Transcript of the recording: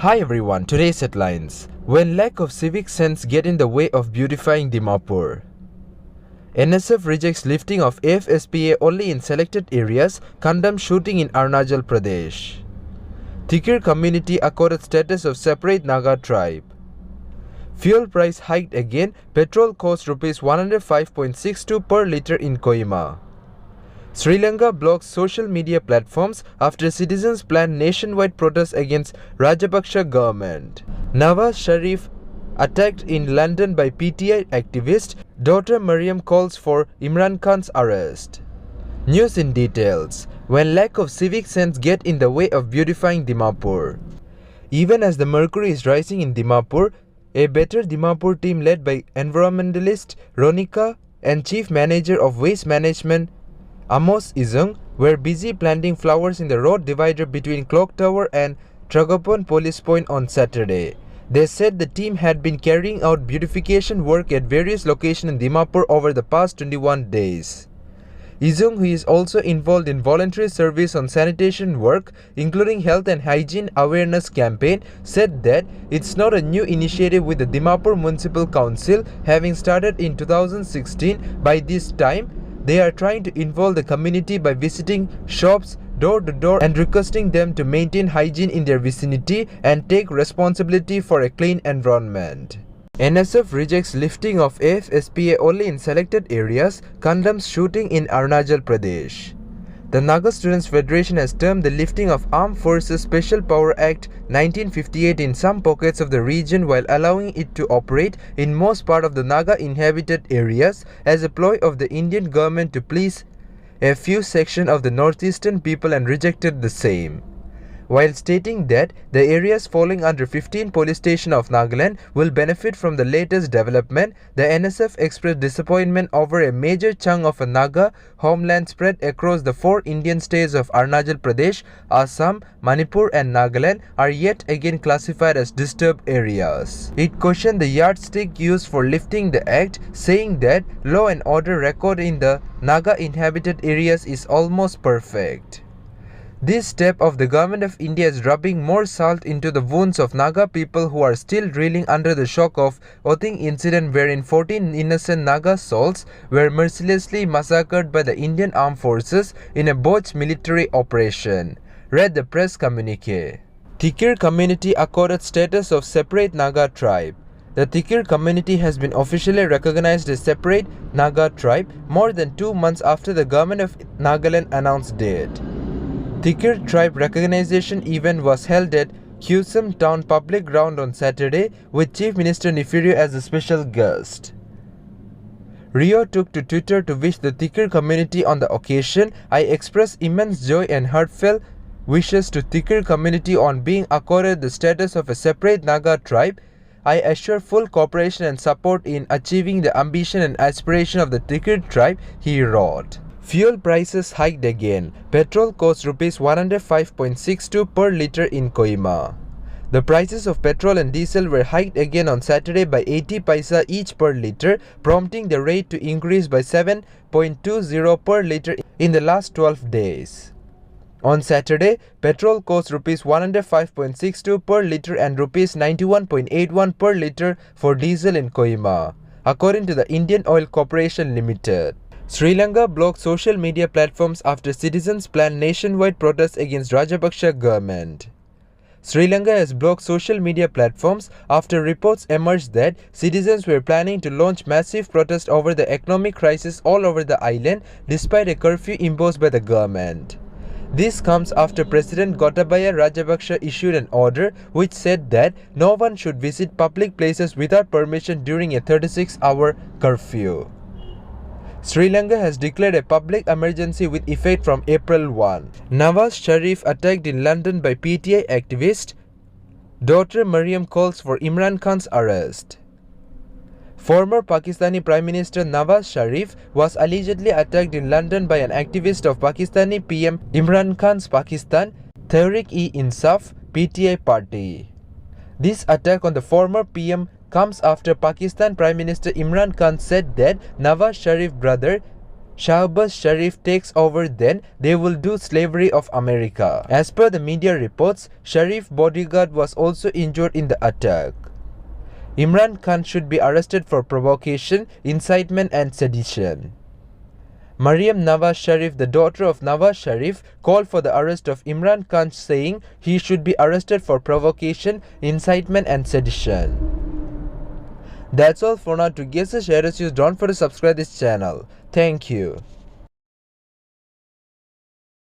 Hi everyone, today's headlines. When lack of civic sense get in the way of beautifying Dimapur. NSF rejects lifting of FSPA only in selected areas, condemns shooting in Arunachal Pradesh. Tikir Community accorded status of separate Naga tribe. Fuel price hiked again, petrol cost Rs 105.62 per litre in Kohima. Sri Lanka blocks social media platforms after citizens plan nationwide protests against Rajapaksa government. Nawaz Sharif attacked in London by PTI activist. Daughter Mariam calls for Imran Khan's arrest. News in details. When lack of civic sense get in the way of beautifying Dimapur. Even as the mercury is rising in Dimapur, a better Dimapur team led by environmentalist Ronika and chief manager of waste management Amos Izung were busy planting flowers in the road divider between Clock Tower and Tragopon Police Point on Saturday. They said the team had been carrying out beautification work at various locations in Dimapur over the past 21 days. Izung, who is also involved in voluntary service on sanitation work, including health and hygiene awareness campaign, said that it's not a new initiative with the Dimapur Municipal Council having started in 2016. By this time, they are trying to involve the community by visiting shops door to door and requesting them to maintain hygiene in their vicinity and take responsibility for a clean environment. NSF rejects lifting of FSPA only in selected areas, condemns shooting in Arunachal Pradesh. The Naga Students Federation has termed the lifting of Armed Forces Special Power Act 1958 in some pockets of the region while allowing it to operate in most part of the Naga inhabited areas as a ploy of the Indian government to please a few sections of the northeastern people and rejected the same. While stating that the areas falling under 15 police station of Nagaland will benefit from the latest development, the NSF expressed disappointment over a major chunk of a Naga homeland spread across the 4 Indian states of Arunachal Pradesh, Assam, Manipur and Nagaland are yet again classified as disturbed areas. It questioned the yardstick used for lifting the act, saying that law and order record in the Naga inhabited areas is almost perfect. This step of the government of India is rubbing more salt into the wounds of Naga people who are still reeling under the shock of Othing incident wherein 14 innocent Naga souls were mercilessly massacred by the Indian Armed Forces in a botched military operation, read the press communique. Tikir Community accorded status of separate Naga tribe. The Tikir Community has been officially recognized as separate Naga tribe more than 2 months after the government of Nagaland announced it. Tikir tribe recognition event was held at Husum Town Public Ground on Saturday with Chief Minister Nefirio as a special guest. Rio took to Twitter to wish the Tikir community on the occasion. I express immense joy and heartfelt wishes to Tikir community on being accorded the status of a separate Naga tribe. I assure full cooperation and support in achieving the ambition and aspiration of the Tikir tribe, he wrote. Fuel prices hiked again. Petrol cost Rs 105.62 per litre in Kohima. The prices of petrol and diesel were hiked again on Saturday by 80 paisa each per litre, prompting the rate to increase by 7.20 per litre in the last 12 days. On Saturday, petrol cost Rs 105.62 per litre and Rs 91.81 per litre for diesel in Kohima, according to the Indian Oil Corporation Limited. Sri Lanka blocked social media platforms after citizens planned nationwide protests against Rajapaksa government. Sri Lanka has blocked social media platforms after reports emerged that citizens were planning to launch massive protests over the economic crisis all over the island despite a curfew imposed by the government. This comes after President Gotabaya Rajapaksa issued an order which said that no one should visit public places without permission during a 36-hour curfew. Sri Lanka has declared a public emergency with effect from April 1. Nawaz Sharif attacked in London by PTI activist. Daughter Mariam calls for Imran Khan's arrest. Former Pakistani Prime Minister Nawaz Sharif was allegedly attacked in London by an activist of Pakistani PM Imran Khan's Pakistan Tehreek-e-Insaf PTI party. This attack on the former PM comes after Pakistan Prime Minister Imran Khan said that Nawaz Sharif's brother Shahbaz Sharif takes over, then they will do slavery of America. As per the media reports, Sharif's bodyguard was also injured in the attack. Imran Khan should be arrested for provocation, incitement and sedition. Maryam Nawaz Sharif, the daughter of Nawaz Sharif, called for the arrest of Imran Khan, saying he should be arrested for provocation, incitement and sedition. That's all for now. To get such latest news, don't forget to subscribe this channel. Thank you.